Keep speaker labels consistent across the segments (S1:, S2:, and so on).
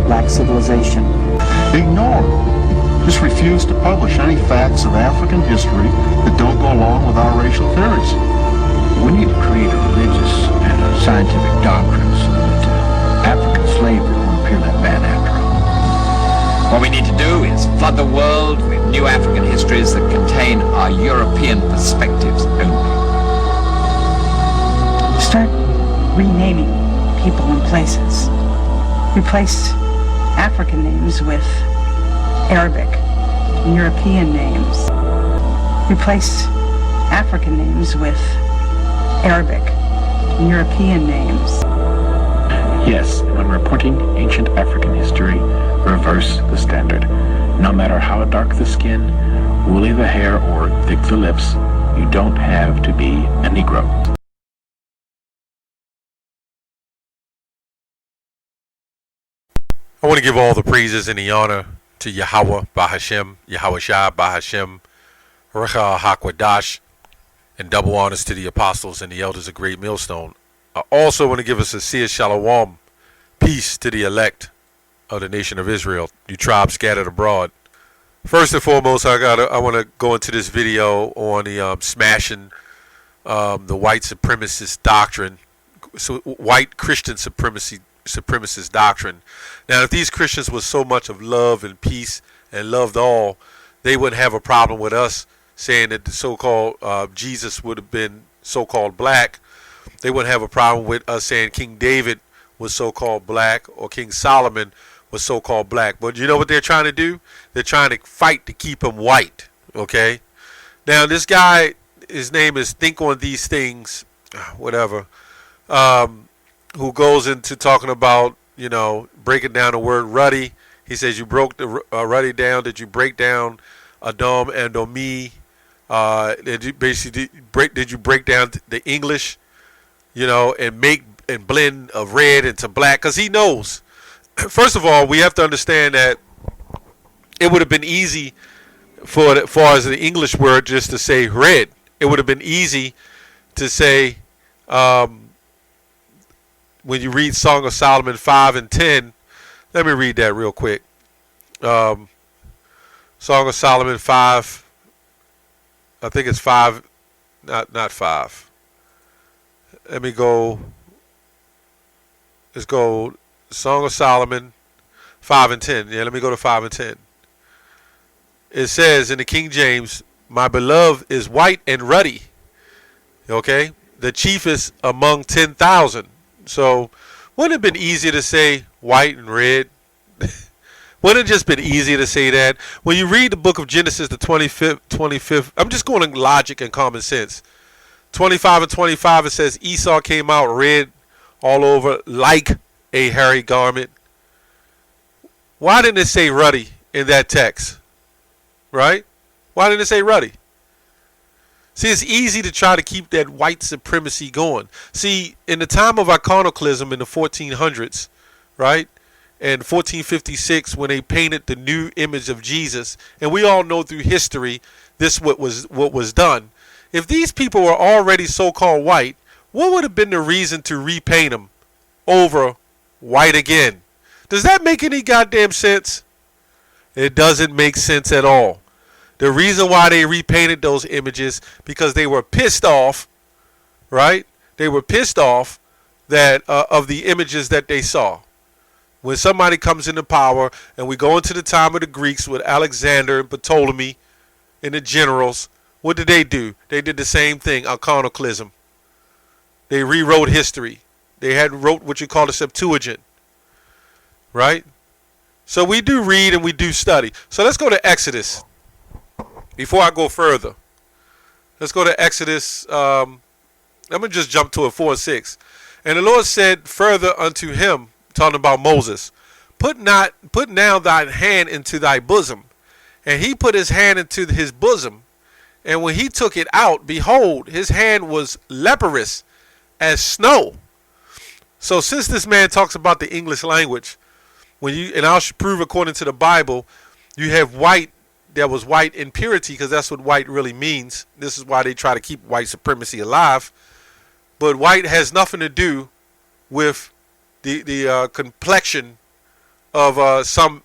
S1: black civilization.
S2: Ignore. Just refuse to publish any facts of African history that don't go along with our racial theories.
S3: We need to create a religious and a scientific doctrine so that African slavery won't appear that bad after all.
S4: What we need to do is flood the world with new African histories that contain our European perspectives only.
S1: Start renaming people and places. Replace African names with Arabic and European names. Replace African names with Arabic and European names.
S3: Yes, when reporting ancient African history, reverse the standard. No matter how dark the skin, woolly the hair, or thick the lips, you don't have to be a Negro.
S5: I want to give all the praises and the honor to Yahweh, Bahashem, Yahweh Shai, Bahashem, Recha HaKwadash, and double honors to the apostles and the elders of Great Millstone. I also want to give a sincere shalom, peace to the elect of the nation of Israel, you tribes scattered abroad. First and foremost, I want to go into this video on the smashing the white supremacist doctrine, so white Christian supremacist doctrine. Now, if these Christians were so much of love and peace and loved all, they wouldn't have a problem with us saying that the so-called Jesus would have been so-called black. They wouldn't have a problem with us saying King David was so-called black or King Solomon was so-called black. But you know what they're trying to do? They're trying to fight to keep him white. Okay? Now, this guy, his name is Think on These Things, whatever, who goes into talking about, you know, breaking down the word Ruddy. He says, you broke the Ruddy down. Did you break down Adam and Omi? Did you break down the English, you know, and blend of red into black? Because he knows. First of all, we have to understand that it would have been easy for as far as the English word just to say red. It would have been easy to say, when you read Song of Solomon 5 and 10, let me read that real quick. Song of Solomon 5, I think it's 5, not 5. Let me go, let's go Song of Solomon 5 and 10. Yeah, let me go to 5 and 10. It says in the King James, my beloved is white and ruddy. Okay? The chiefest among 10,000. So, wouldn't it have been easier to say white and red? Wouldn't it just been easier to say that? When you read the book of Genesis, the 25th, I'm just going to logic and common sense. 25 and 25, it says Esau came out red all over like a hairy garment. Why didn't it say ruddy in that text? Right? Why didn't it say ruddy? See, it's easy to try to keep that white supremacy going. See, in the time of iconoclasm in the 1400s, right, and 1456 when they painted the new image of Jesus, and we all know through history this what was done. If these people were already so-called white, what would have been the reason to repaint them over white again? Does that make any goddamn sense? It doesn't make sense at all. The reason why they repainted those images, because they were pissed off, right? They were pissed off that of the images that they saw. When somebody comes into power, and we go into the time of the Greeks with Alexander and Ptolemy and the generals, what did they do? They did the same thing, iconoclasm. They rewrote history. They wrote what you call the Septuagint, right? So we do read and we do study. So let's go to Exodus. Before I go further, let's go to Exodus. I'm going to just jump to it, 4 and 6. And the Lord said further unto him, talking about Moses, put now thine hand into thy bosom. And he put his hand into his bosom. And when he took it out, behold, his hand was leprous as snow. So since this man talks about the English language, and I'll prove according to the Bible, you have white. That was white in purity, because that's what white really means. This is why they try to keep white supremacy alive. But white has nothing to do with the complexion of some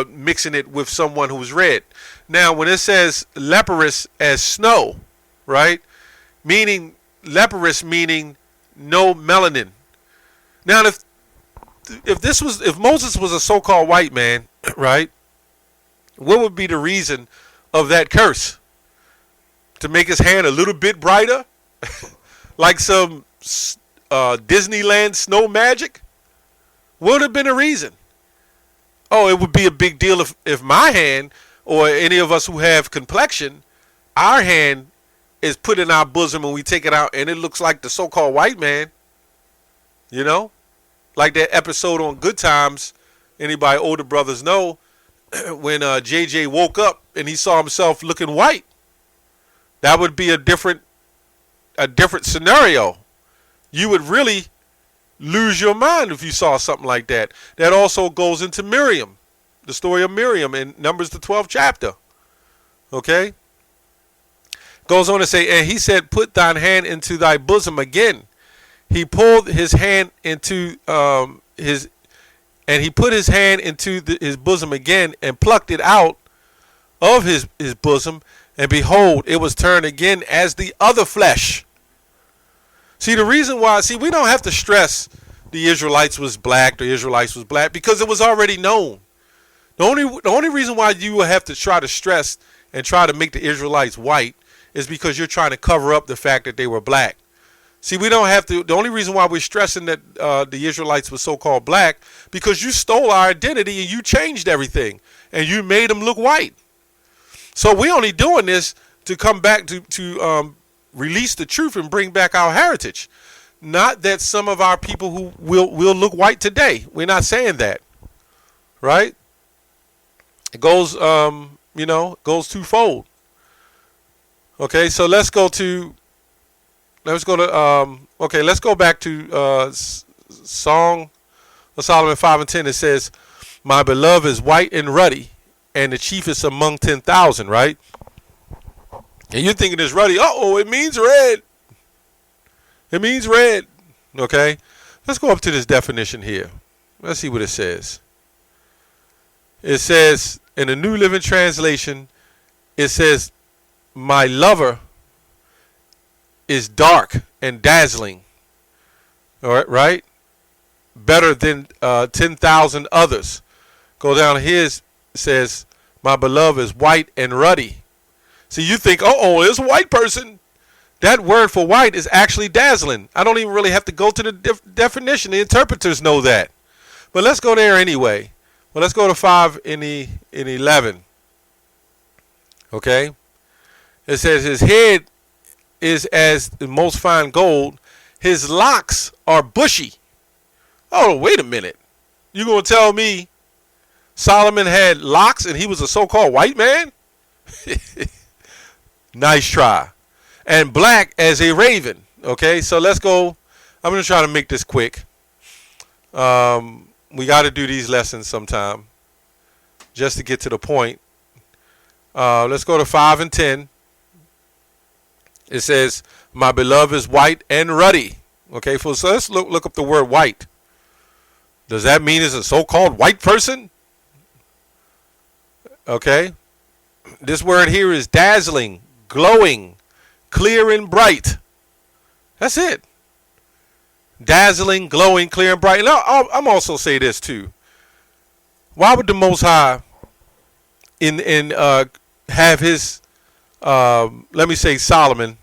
S5: mixing it with someone who was red. Now, when it says leprous as snow, right? Meaning leprous meaning no melanin. Now, if Moses was a so-called white man, right? What would be the reason of that curse? To make his hand a little bit brighter, like some Disneyland snow magic? What would have been a reason? Oh, it would be a big deal if my hand, or any of us who have complexion, our hand is put in our bosom and we take it out and it looks like the so-called white man. You know? Like that episode on Good Times, anybody older brothers know, when JJ woke up and he saw himself looking white. That would be a different scenario. You would really lose your mind if you saw something like that. That also goes into Miriam, the story of Miriam in Numbers the 12th chapter. Okay? Goes on to say, and he said, put thine hand into thy bosom again. He pulled his hand into his hand into his bosom again and plucked it out of his bosom, and behold, it was turned again as the other flesh. See, the reason why, we don't have to stress the Israelites was black, because it was already known. The only reason why you will have to try to stress and try to make the Israelites white is because you're trying to cover up the fact that they were black. See, we don't have to. The only reason why we're stressing that the Israelites were so-called black, because you stole our identity and you changed everything and you made them look white. So we're only doing this to come back to release the truth and bring back our heritage. Not that some of our people who will look white today. We're not saying that, right? It goes, goes twofold. Okay, so let's go back to Song of Solomon 5:10. It says, my beloved is white and ruddy, and the chiefest among 10,000, right? And you're thinking it's ruddy. It means red. It means red. Okay, let's go up to this definition here. Let's see what it says. It says, in the New Living Translation, it says, my lover is dark and dazzling. All right, right? Better than 10,000 others. Go down here, it says, my beloved is white and ruddy. See, you think, it's a white person. That word for white is actually dazzling. I don't even really have to go to the definition. The interpreters know that. But let's go there anyway. Well, let's go to 5 in 11. Okay? It says, his head is as the most fine gold. His locks are bushy. Oh, wait a minute. You going to tell me Solomon had locks and he was a so-called white man? Nice try. And black as a raven. Okay, so let's go. I'm going to try to make this quick. We got to do these lessons sometime just to get to the point. Let's go to 5 and 10. It says, my beloved is white and ruddy. Okay, so let's look up the word white. Does that mean it's a so-called white person? Okay. This word here is dazzling, glowing, clear and bright. That's it. Dazzling, glowing, clear and bright. And I'm also say this too. Why would the Most High have his let me say Solomon?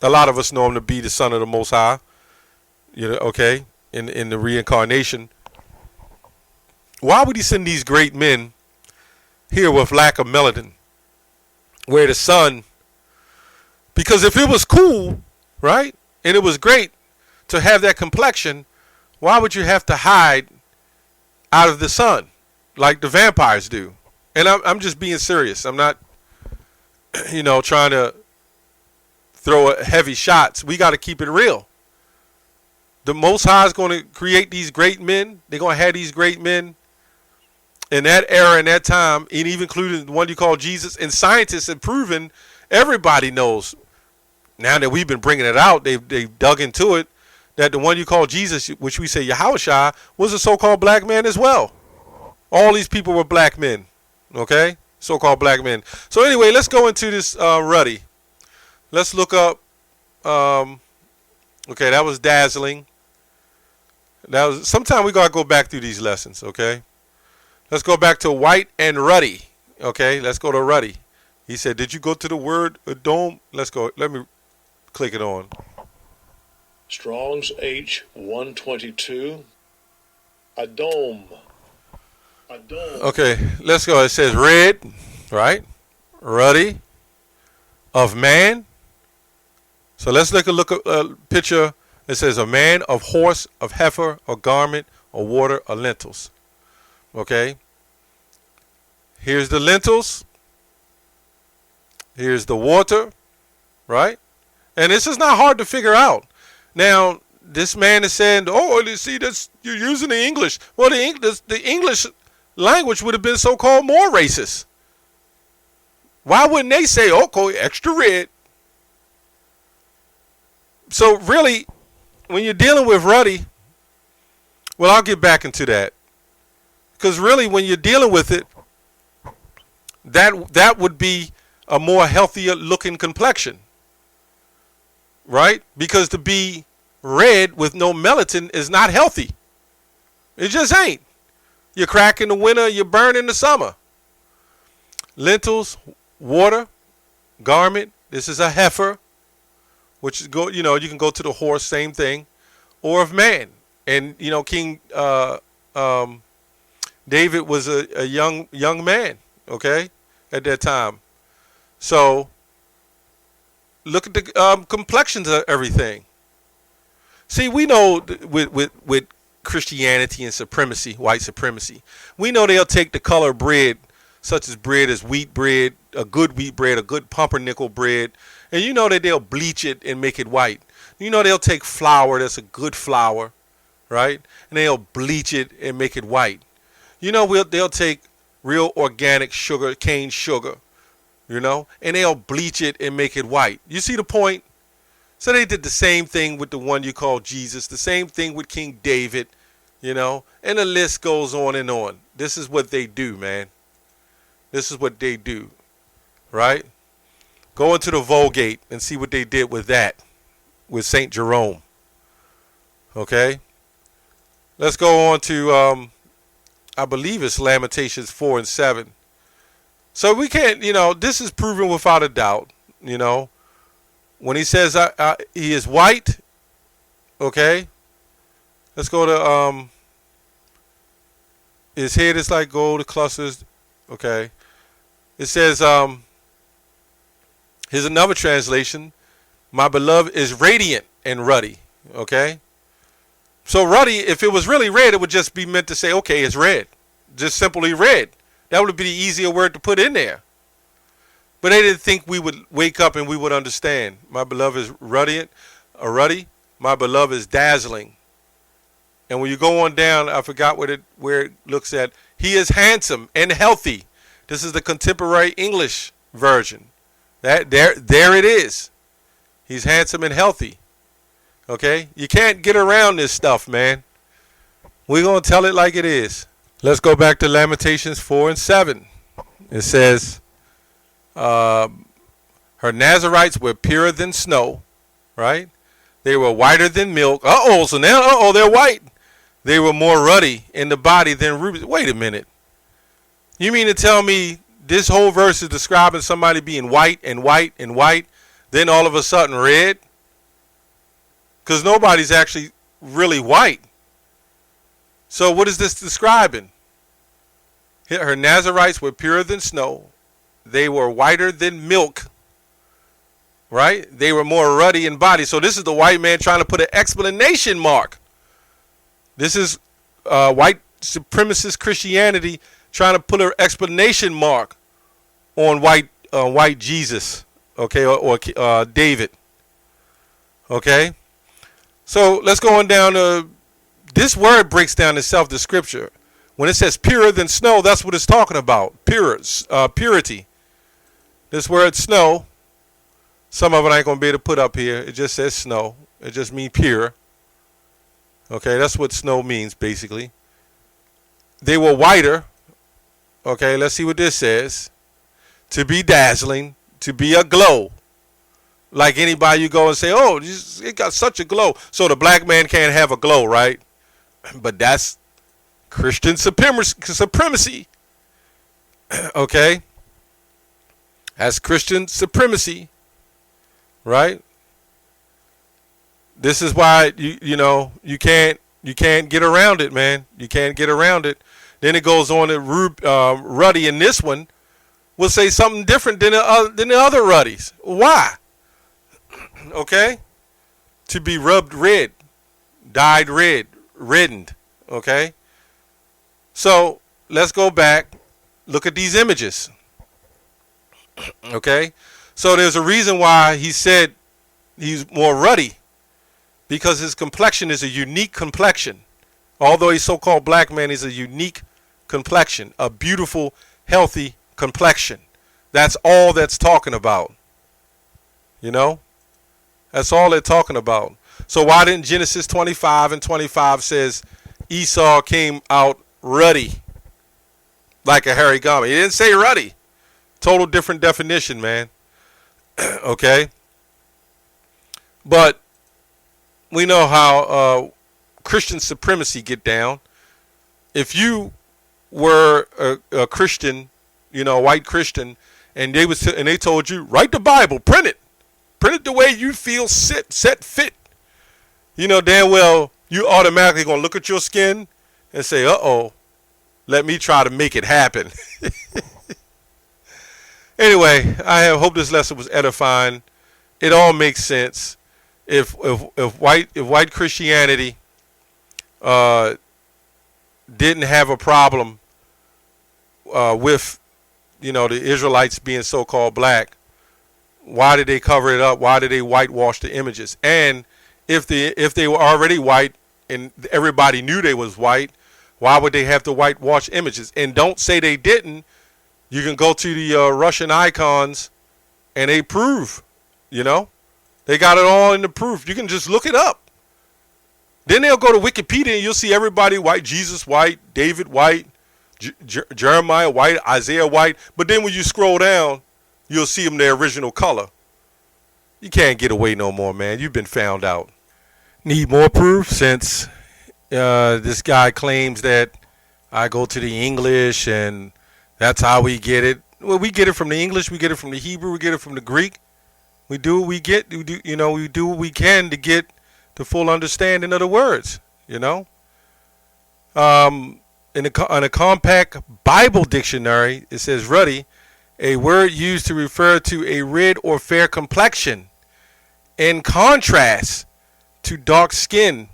S5: A lot of us know him to be the son of the Most High. Okay, in the reincarnation. Why would he send these great men here with lack of melanin, where the sun? Because if it was cool, right, and it was great to have that complexion, why would you have to hide out of the sun like the vampires do? And I'm just being serious. I'm not, trying to throw heavy shots. We got to keep it real. The Most High is going to create these great men. They're going to have these great men in that era, in that time, and even including the one you call Jesus. And scientists have proven, everybody knows, now that we've been bringing it out, they've dug into it, that the one you call Jesus, which we say Yahushua, was a so-called black man as well. All these people were black men. Okay? So-called black men. So anyway, let's go into this Ruddy. Let's look up. Okay, that was dazzling. That was. Sometime we gotta go back through these lessons. Okay. Let's go back to white and ruddy. Okay, let's go to Ruddy. He said, "Did you go to the word dome?" Let's go. Let me click it on.
S6: Strong's H122. A dome. A dome.
S5: Okay, let's go. It says red, right? Ruddy of man. So let's look at a picture. It says a man of horse, of heifer, a garment, of water, of lentils. Okay. Here's the lentils. Here's the water, right? And this is not hard to figure out. Now, this man is saying, "Oh, you see, that's you're using the English." Well, the English language would have been so-called more racist. Why wouldn't they say, "Okay, extra red"? So really, when you're dealing with Ruddy, well, I'll get back into that. Because really, when you're dealing with it, that would be a more healthier looking complexion, right? Because to be red with no melatonin is not healthy. It just ain't. You crack in the winter, you burn in the summer. Lentils, water, garment. This is a heifer, which is you can go to the horse, same thing, or of man. And King David was a young man, okay, at that time. So look at the complexions of everything. See, we know with Christianity and supremacy, white supremacy, we know they'll take the color of bread, such as bread as wheat bread, a good wheat bread, a good pumpernickel bread, and you know that they'll bleach it and make it white. You know they'll take flour that's a good flour, right, and they'll bleach it and make it white. You know they'll take real organic sugar, cane sugar, and they'll bleach it and make it white. You see the point? So they did the same thing with the one you call Jesus, the same thing with King David, and the list goes on and on. This is what they do, man. This is what they do, right? Go into the Vulgate and see what they did with that, with St. Jerome. Okay? Let's go on to, I believe it's Lamentations 4 and 7. So we can't, this is proven without a doubt, When he says he is white, okay? Let's go to, his head is like gold, the clusters, okay? It says, here's another translation. My beloved is radiant and ruddy, okay? So ruddy, if it was really red, it would just be meant to say, okay, it's red. Just simply red. That would be the easier word to put in there. But they didn't think we would wake up and we would understand. My beloved is ruddy. My beloved is dazzling. And when you go on down, I forgot where it looks at. He is handsome and healthy. This is the contemporary English version. There it is. He's handsome and healthy. Okay? You can't get around this stuff, man. We're going to tell it like it is. Let's go back to Lamentations 4 and 7. It says, her Nazarites were purer than snow, right? They were whiter than milk. So now, they're white. They were more ruddy in the body than rubies. Wait a minute. You mean to tell me this whole verse is describing somebody being white and white and white, then all of a sudden red? Because nobody's actually really white. So what is this describing? Her Nazarites were purer than snow. They were whiter than milk. Right? They were more ruddy in body. So this is the white man trying to put an exclamation mark. This is white supremacist Christianity trying to put an explanation mark on white Jesus. Okay? Or David. Okay? So let's go on down to, this word breaks down itself, the scripture. When it says purer than snow, that's what it's talking about. Purity. This word snow, some of it I ain't going to be able to put up here. It just says snow. It just means pure. Okay, that's what snow means, basically. They were whiter, Okay, let's see what this says. To be dazzling, to be a glow. Like anybody you go and say, oh, it got such a glow. So the black man can't have a glow, right? But that's Christian supremacy. Okay? That's Christian supremacy. Right? This is why you can't get around it, man. You can't get around it. Then it goes on that Ruddy in this one will say something different than the other Ruddys. Why? Okay? To be rubbed red, dyed red, reddened. Okay? So let's go back. Look at these images. Okay? So there's a reason why he said he's more ruddy. Because his complexion is a unique complexion. Although he's so-called black man, he's a unique complexion. A beautiful, healthy complexion. That's all that's talking about. You know? That's all they're talking about. So why didn't Genesis 25:25 says Esau came out ruddy? Like a hairy garment. He didn't say ruddy. Total different definition, man. Okay? But we know how Christian supremacy get down. If you were a Christian, a white Christian, and they told you, write the Bible, print it the way you feel set fit. Damn well you automatically gonna look at your skin and say, uh-oh, let me try to make it happen. Anyway, I hope this lesson was edifying. It all makes sense. If white Christianity didn't have a problem with the Israelites being so-called black, why did they cover it up? Why did they whitewash the images? And if they were already white and everybody knew they was white, why would they have to whitewash images? And don't say they didn't. You can go to the Russian icons and they prove, They got it all in the proof. You can just look it up. Then they'll go to Wikipedia and you'll see everybody white. Jesus white, David white, Jeremiah white, Isaiah white. But then when you scroll down, you'll see them their original color. You can't get away no more, man. You've been found out. Need more proof since this guy claims that I go to the English and that's how we get it. Well, we get it from the English. We get it from the Hebrew. We get it from the Greek. We do what we get. We do what we can to get the full understanding of the words. In a compact Bible dictionary, it says ruddy, a word used to refer to a red or fair complexion, in contrast to dark skin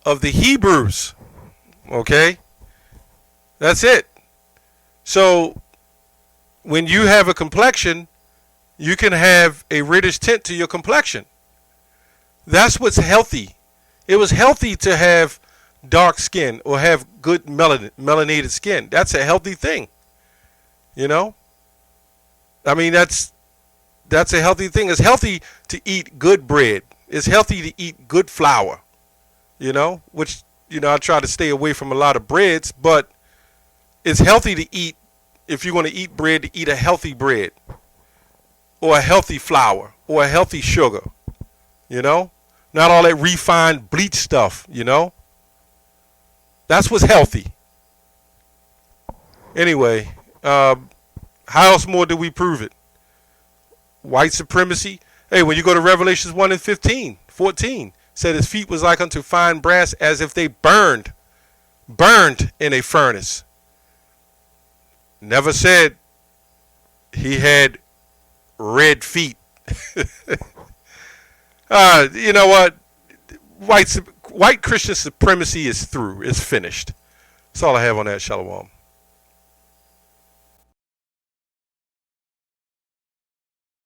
S5: of the Hebrews. Okay, that's it. So when you have a complexion, you can have a reddish tint to your complexion. That's what's healthy. It was healthy to have dark skin or have good melanated skin. That's a healthy thing. I mean, that's a healthy thing. It's healthy to eat good bread. It's healthy to eat good flour. Which, I try to stay away from a lot of breads, but it's healthy to eat, if you're going to eat bread, to eat a healthy bread. Or a healthy flour, or a healthy sugar, not all that refined bleach stuff, that's what's healthy. Anyway, how else more do we prove it? White supremacy. Hey, when you go to Revelations 1:14, said his feet was like unto fine brass, as if they burned in a furnace. Never said he had red feet. You know what? White Christian supremacy is through. It's finished. That's all I have on that. Shalom.